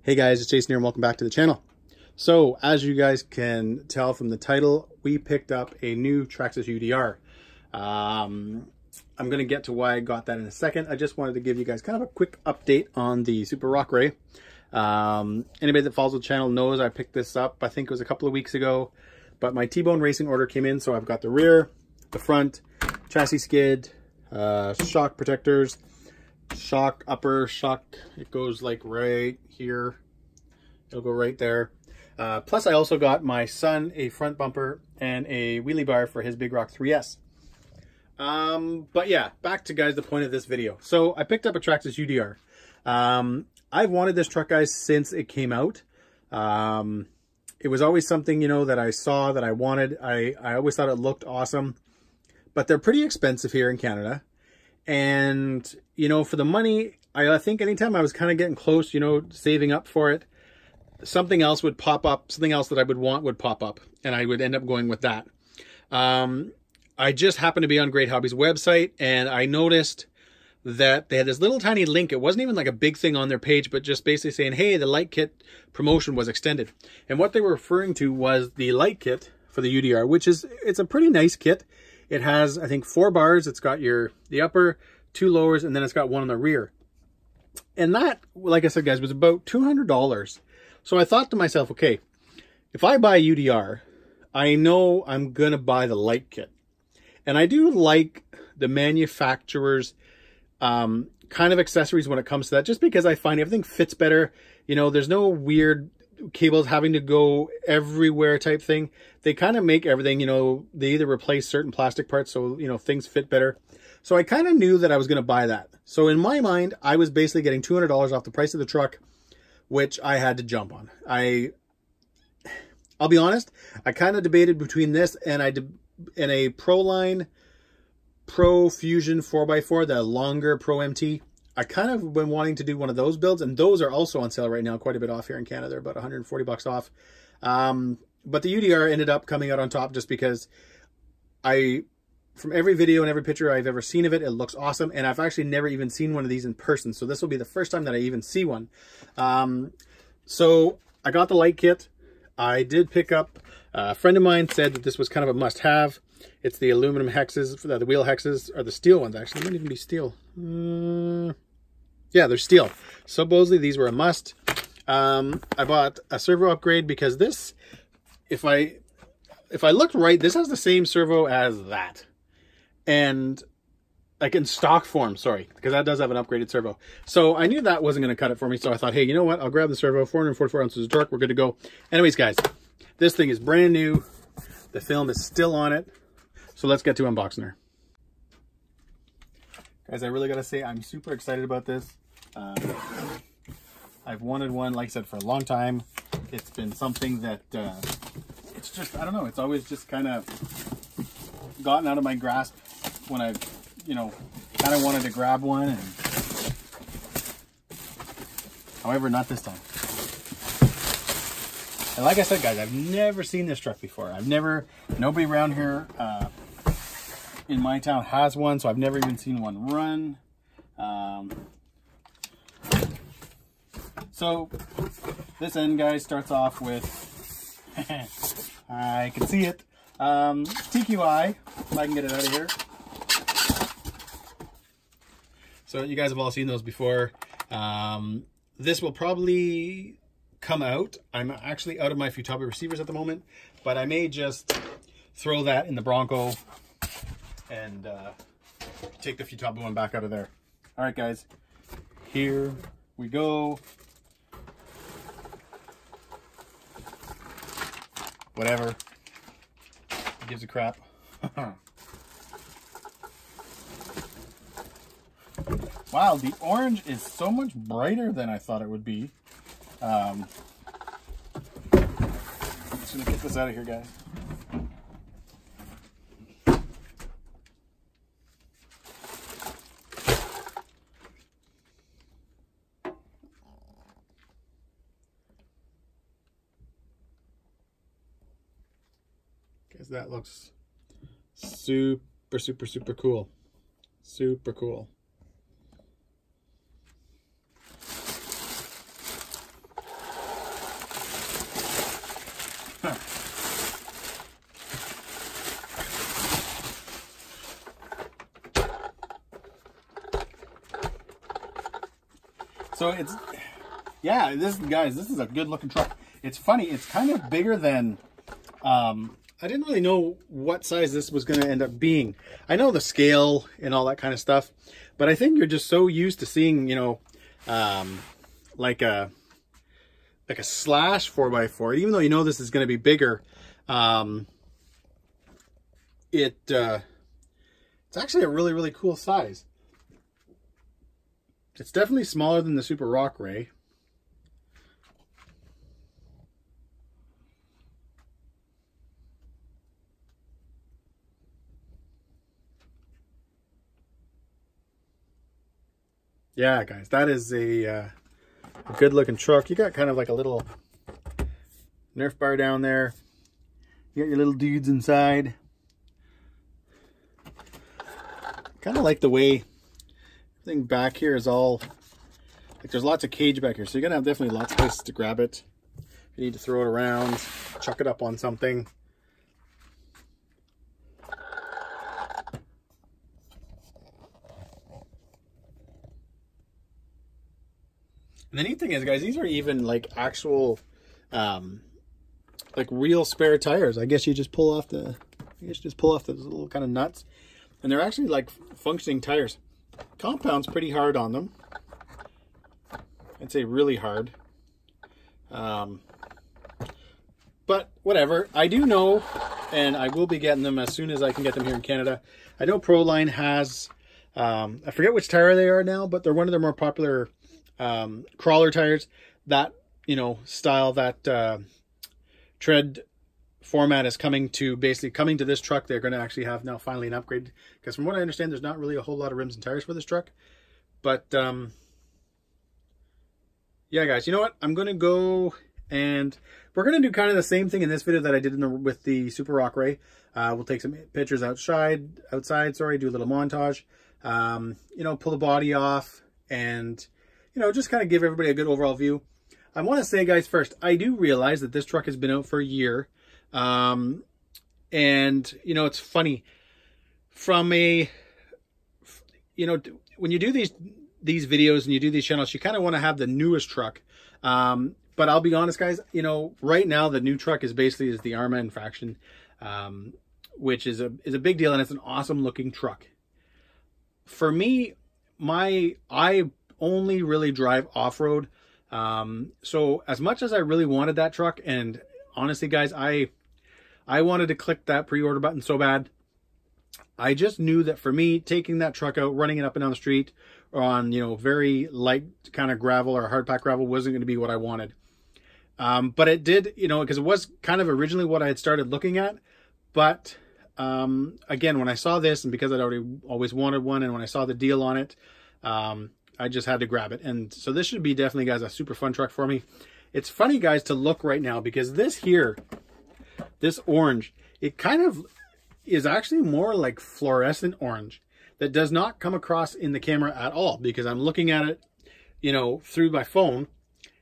Hey guys, it's Jason here and welcome back to the channel. So as you guys can tell from the title, we picked up a new Traxxas UDR. I'm going to get to why I got that in a second. I just wanted to give you guys kind of a quick update on the Super Rock Ray. Anybody that follows the channel knows I picked this up, I think it was a couple of weeks ago, but my T-Bone Racing order came in, so I've got the rear, the front, chassis skid, shock protectors, shock upper, shock, it goes like right here, it'll go right there. Plus I also got my son a front bumper and a wheelie bar for his Big Rock 3S. But yeah, back to guys the point of this video. So I picked up a Traxxas UDR. I've wanted this truck, guys, since it came out. It was always something, you know, that I saw that I wanted. I always thought it looked awesome, but they're pretty expensive here in Canada. And, you know, for the money, I think anytime I was kind of getting close, you know, saving up for it, something else would pop up, something else that I would want would pop up, and I would end up going with that. I just happened to be on Great Hobby's website, and I noticed that they had this little tiny link. It wasn't even like a big thing on their page, but just basically saying, hey, the light kit promotion was extended. And what they were referring to was the light kit for the UDR, which is, it's a pretty nice kit. It has, I think, 4 bars. It's got the upper, 2 lowers, and then it's got 1 on the rear. And that, like I said, guys, was about $200. So I thought to myself, okay, if I buy a UDR, I know I'm going to buy the light kit. And I do like the manufacturer's kind of accessories when it comes to that, just because I find everything fits better. You know, there's no weird cables having to go everywhere type thing. They kind of make everything, you know, they either replace certain plastic parts so, you know, things fit better. So I kind of knew that I was going to buy that. So in my mind, I was basically getting $200 off the price of the truck, which I had to jump on. I'll be honest, I kind of debated between this and a Proline Pro Fusion 4x4, the longer Pro MT. I kind of been wanting to do one of those builds, and those are also on sale right now, quite a bit off here in Canada. They're about 140 bucks off. But the UDR ended up coming out on top just because from every video and every picture I've ever seen of it, it looks awesome. And I've actually never even seen one of these in person. So this will be the first time that I even see one. So I got the light kit. I did pick up, a friend of mine said that this was kind of a must-have. It's the aluminum hexes, the wheel hexes, or the steel ones actually. They might even be steel. Yeah, they're steel. Supposedly these were a must. I bought a servo upgrade because this, if I looked right, this has the same servo as that. And like in stock form, sorry, because that does have an upgraded servo. So I knew that wasn't going to cut it for me. So I thought, hey, you know what? I'll grab the servo, 444 ounces of torque. We're good to go. Anyways, guys, this thing is brand new. The film is still on it. So let's get to unboxing her. Guys, I really got to say, I'm super excited about this. I've wanted one, like I said, for a long time. It's been something that, it's just, I don't know, it's always just kind of gotten out of my grasp when I've, you know, kind of wanted to grab one. And however, not this time. And like I said, guys, I've never seen this truck before. Nobody around here in my town has one, so I've never even seen one run. So this end, guys, starts off with, I can see it, TQI, if I can get it out of here. So you guys have all seen those before. This will probably come out. I'm actually out of my Futaba receivers at the moment, but I may just throw that in the Bronco and take the Futaba one back out of there. All right, guys, here we go. Whatever. Who gives a crap? Wow, the orange is so much brighter than I thought it would be. I'm just gonna get this out of here, guys. Guys, that looks super, super, super cool. Super cool. So it's, yeah, this is a good looking truck. It's funny, it's kind of bigger than, I didn't really know what size this was going to end up being. I know the scale and all that kind of stuff, but I think you're just so used to seeing, you know, like a slash 4x4, even though you know this is going to be bigger. It's actually a really, really cool size. It's definitely smaller than the Super Rock Ray. Yeah, guys, that is a good looking truck. You got kind of like a little Nerf bar down there. You got your little dudes inside. Kind of like the way everything back here is all, like there's lots of cage back here. So you're going to have definitely lots of places to grab it. If you need to throw it around, chuck it up on something. And the neat thing is, guys, these are even like actual, like real spare tires. I guess you just pull off the, those little kind of nuts, and they're actually like functioning tires. Compound's pretty hard on them. I'd say really hard. But whatever. I do know, and I will be getting them as soon as I can get them here in Canada. I know Proline has, I forget which tire they are now, but they're one of their more popular crawler tires. That, you know, style, that tread format is coming to this truck. They're going to actually have now finally an upgrade, because from what I understand, there's not really a whole lot of rims and tires for this truck. But yeah, guys, you know what, I'm going to go, and we're going to do kind of the same thing in this video that I did with the Super Rock Ray. We'll take some pictures outside, do a little montage, you know, pull the body off, and you know, just kind of give everybody a good overall view. I want to say, guys, first, I do realize that this truck has been out for a year. And, you know, it's funny. From a, you know, when you do these videos and you do these channels, you kind of want to have the newest truck. But I'll be honest, guys, you know, right now the new truck is basically the R-Man faction, which is a big deal, and it's an awesome looking truck. For me, I only really drive off-road. So as much as I really wanted that truck, and honestly, guys, I wanted to click that pre-order button so bad, I just knew that for me, taking that truck out, running it up and down the street, or on, you know, very light kind of gravel or hard pack gravel, wasn't going to be what I wanted. But it did, you know, because it was kind of originally what I had started looking at. But again, when I saw this, and because I'd always wanted one, and when I saw the deal on it, I just had to grab it. And so this should be definitely, guys, a super fun truck for me. It's funny, guys, to look right now, because this here, this orange, it kind of is actually more like fluorescent orange that does not come across in the camera at all, because I'm looking at it, you know, through my phone,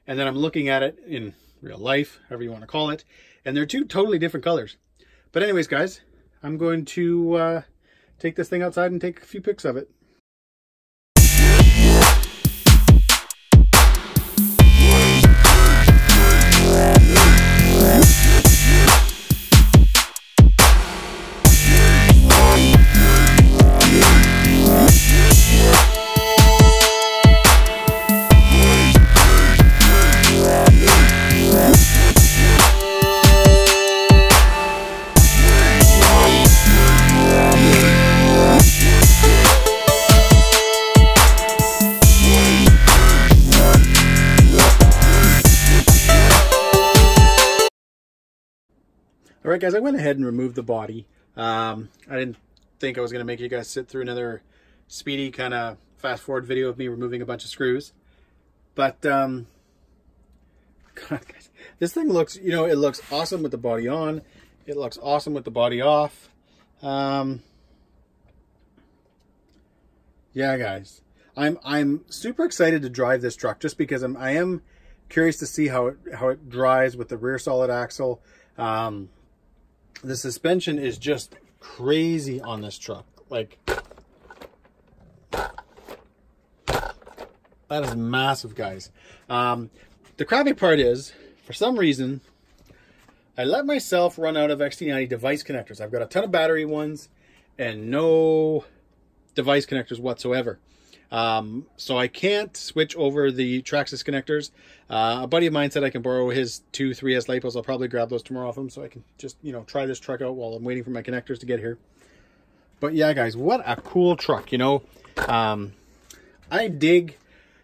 and then I'm looking at it in real life, however you want to call it, and they're two totally different colors. But anyways, guys, I'm going to take this thing outside and take a few pics of it. All right, guys, I went ahead and removed the body. I didn't think I was going to make you guys sit through another speedy kind of fast forward video of me removing a bunch of screws. But, God, guys, this thing looks, you know, it looks awesome with the body on. It looks awesome with the body off. Yeah, guys, I'm super excited to drive this truck, just because I am curious to see how it drives with the rear solid axle. The suspension is just crazy on this truck. Like, That is massive, guys. The crappy part is, for some reason, I let myself run out of XT90 device connectors. I've got a ton of battery ones and no device connectors whatsoever. So I can't switch over the Traxxas connectors. A buddy of mine said I can borrow his 2 3S LiPos. I'll probably grab those tomorrow off him so I can just, you know, try this truck out while I'm waiting for my connectors to get here. But yeah, guys, what a cool truck, you know. I dig,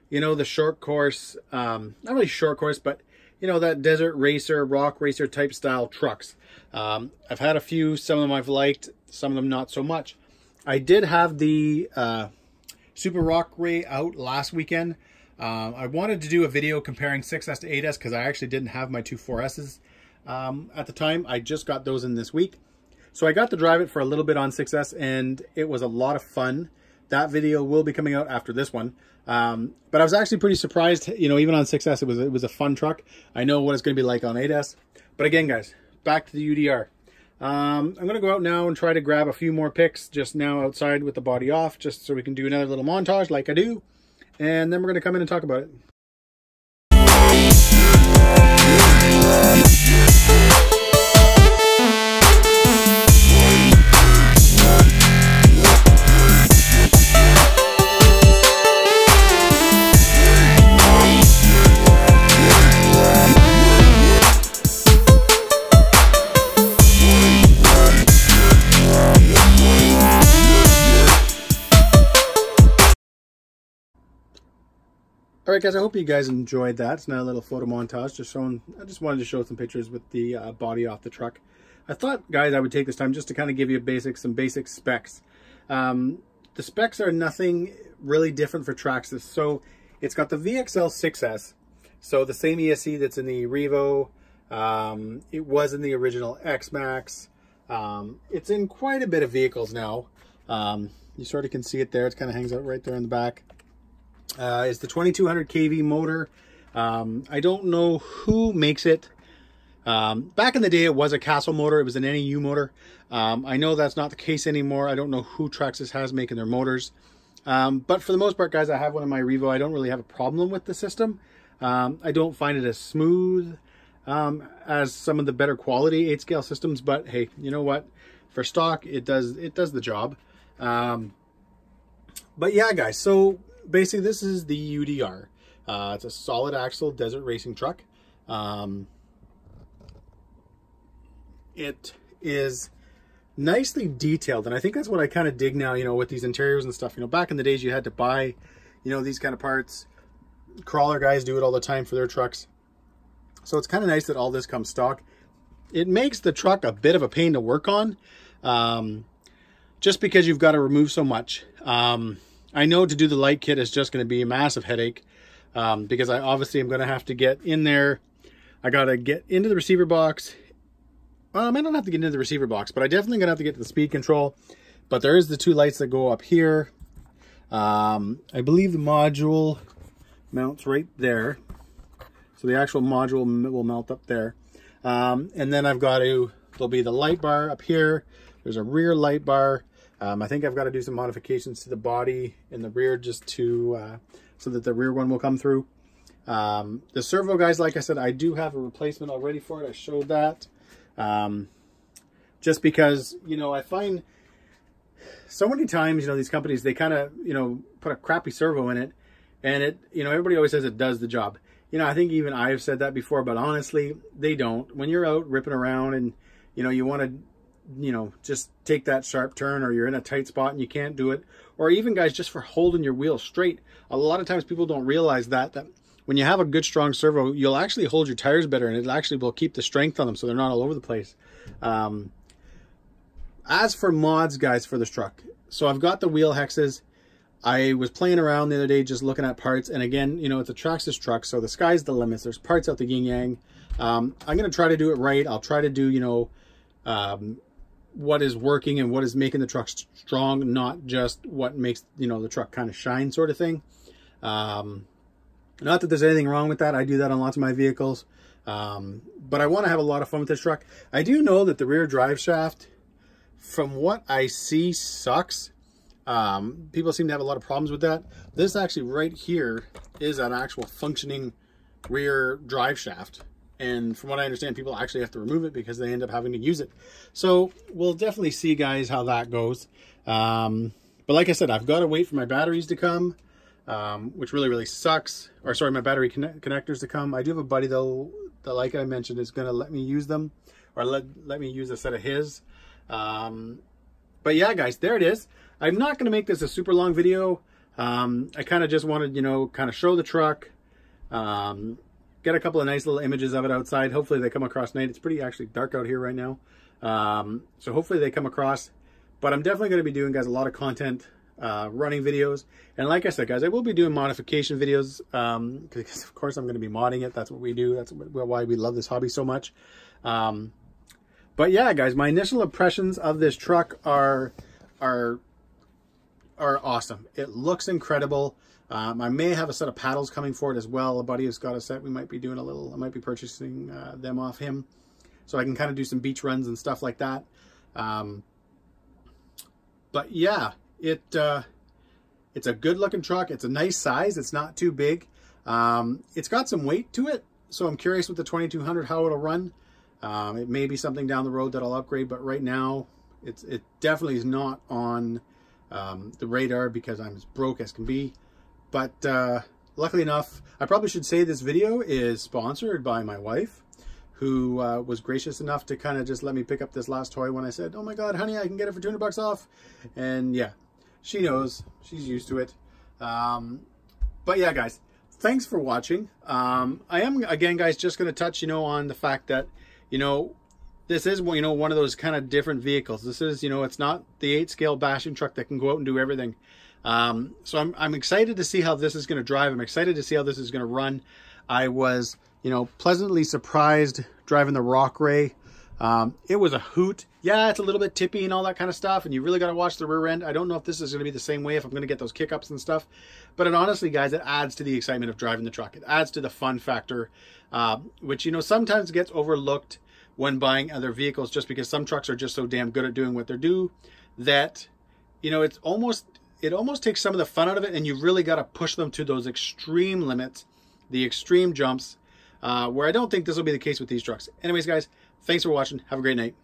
you know, the short course, not really short course, but, you know, that desert racer, rock racer type style trucks. I've had a few, some of them I've liked, some of them not so much. I did have the Super Rock Ray out last weekend. I wanted to do a video comparing 6S to 8S because I actually didn't have my two 4Ss at the time. I just got those in this week. So I got to drive it for a little bit on 6S and it was a lot of fun. That video will be coming out after this one. But I was actually pretty surprised, you know, even on 6S, it was a fun truck. I know what it's going to be like on 8S. But again, guys, back to the UDR. I'm going to go out now and try to grab a few more pics just now outside with the body off, just so we can do another little montage like I do. And then we're going to come in and talk about it. All right, guys, I hope you guys enjoyed that. It's now a little photo montage just showing, I just wanted to show some pictures with the body off the truck. I thought, guys, I would take this time just to kind of give you some basic specs. The specs are nothing really different for Traxxas. So it's got the VXL 6S, so the same ESC that's in the E-Revo. It was in the original X-Max. It's in quite a bit of vehicles now. You sort of can see it there. It kind of hangs out right there in the back. It's the 2200 kV motor. I don't know who makes it. Back in the day, it was a Castle motor. It was an NEU motor. I know that's not the case anymore. I don't know who Traxxas has making their motors. But for the most part, guys, I have one in my Revo. I don't really have a problem with the system. I don't find it as smooth as some of the better quality 8-scale systems. But hey, you know what? For stock, it does the job. But yeah, guys, so basically, this is the UDR. It's a solid axle desert racing truck. It is nicely detailed, and I think that's what I kind of dig now, you know, with these interiors and stuff. You know, back in the days, you had to buy, you know, these kind of parts. Crawler guys do it all the time for their trucks. So it's kind of nice that all this comes stock. It makes the truck a bit of a pain to work on, just because you've got to remove so much. I know to do the light kit is just going to be a massive headache, because I obviously am going to have to get in there. I got to get into the receiver box. I don't have to get into the receiver box, but I definitely going to have to get to the speed control. But there is the two lights that go up here. I believe the module mounts right there. So the actual module will mount up there. And then I've got to, there'll be the light bar up here. There's a rear light bar. I think I've got to do some modifications to the body in the rear just to so that the rear one will come through. The servo, guys, like I said, I do have a replacement already for it. I showed that. Just because, you know, I find so many times, you know, these companies, they kind of, you know, put a crappy servo in it, and it, you know, everybody always says it does the job. You know, I think even I've said that before, but honestly, they don't. When you're out ripping around and, you know, you want to, you know, just take that sharp turn, or you're in a tight spot and you can't do it, or even, guys, just for holding your wheel straight. A lot of times people don't realize that when you have a good strong servo, you'll actually hold your tires better, and it actually will keep the strength on them so they're not all over the place. As for mods, guys, for this truck, so I've got the wheel hexes. I was playing around the other day just looking at parts, and again, you know, it's a Traxxas truck, so the sky's the limit. There's parts out the yin yang. I'm going to try to do it right. I'll try to do, you know, what is working and what is making the truck strong, not just what makes, you know, the truck kind of shine, sort of thing. Not that there's anything wrong with that. I do that on lots of my vehicles. But I want to have a lot of fun with this truck. I do know that the rear drive shaft, from what I see, sucks. People seem to have a lot of problems with that. This actually right here is an actual functioning rear drive shaft. And from what I understand, people actually have to remove it because they end up having to use it. So we'll definitely see, guys, how that goes. But like I said, I've got to wait for my batteries to come, which really sucks. Or sorry, my battery connectors to come. I do have a buddy, though, that, like I mentioned, is going to let me use them, or let me use a set of his. But yeah, guys, there it is. I'm not going to make this a super long video. I kind of just wanted, you know, kind of show the truck, get a couple of nice little images of it outside. Hopefully they come across night. It's pretty actually dark out here right now. So hopefully they come across. But I'm definitely going to be doing, guys, a lot of content, running videos. And like I said, guys, I will be doing modification videos, because of course I'm going to be modding it. That's what we do. That's why we love this hobby so much. But yeah, guys, my initial impressions of this truck are awesome. It looks incredible. I may have a set of paddles coming for it as well. A buddy has got a set. We might be doing I might be purchasing them off him, so I can kind of do some beach runs and stuff like that. But yeah, it's a good looking truck. It's a nice size. It's not too big. It's got some weight to it, so I'm curious with the 2200 how it'll run. It may be something down the road that I'll upgrade, but right now it definitely is not on the radar because I'm as broke as can be. But luckily enough, I probably should say this video is sponsored by my wife, who was gracious enough to kind of just let me pick up this last toy when I said, "Oh my God, honey, I can get it for 200 bucks off." And yeah, she knows. She's used to it. But yeah, guys, thanks for watching. I am, again, guys, just going to touch, you know, on the fact that, you know, this is, you know, one of those kind of different vehicles. This is, you know, it's not the 8-scale bashing truck that can go out and do everything. So I'm excited to see how this is going to drive. I'm excited to see how this is going to run. I was, you know, pleasantly surprised driving the Rock Ray. It was a hoot. Yeah, it's a little bit tippy and all that kind of stuff, and you really got to watch the rear end. I don't know if this is going to be the same way, if I'm going to get those kick-ups and stuff. But it honestly, guys, it adds to the excitement of driving the truck. It adds to the fun factor, which, you know, sometimes gets overlooked when buying other vehicles, just because some trucks are just so damn good at doing what they do that, you know, it almost takes some of the fun out of it, and you really got to push them to those extreme limits, the extreme jumps, where I don't think this will be the case with these trucks. Anyways, guys, thanks for watching. Have a great night.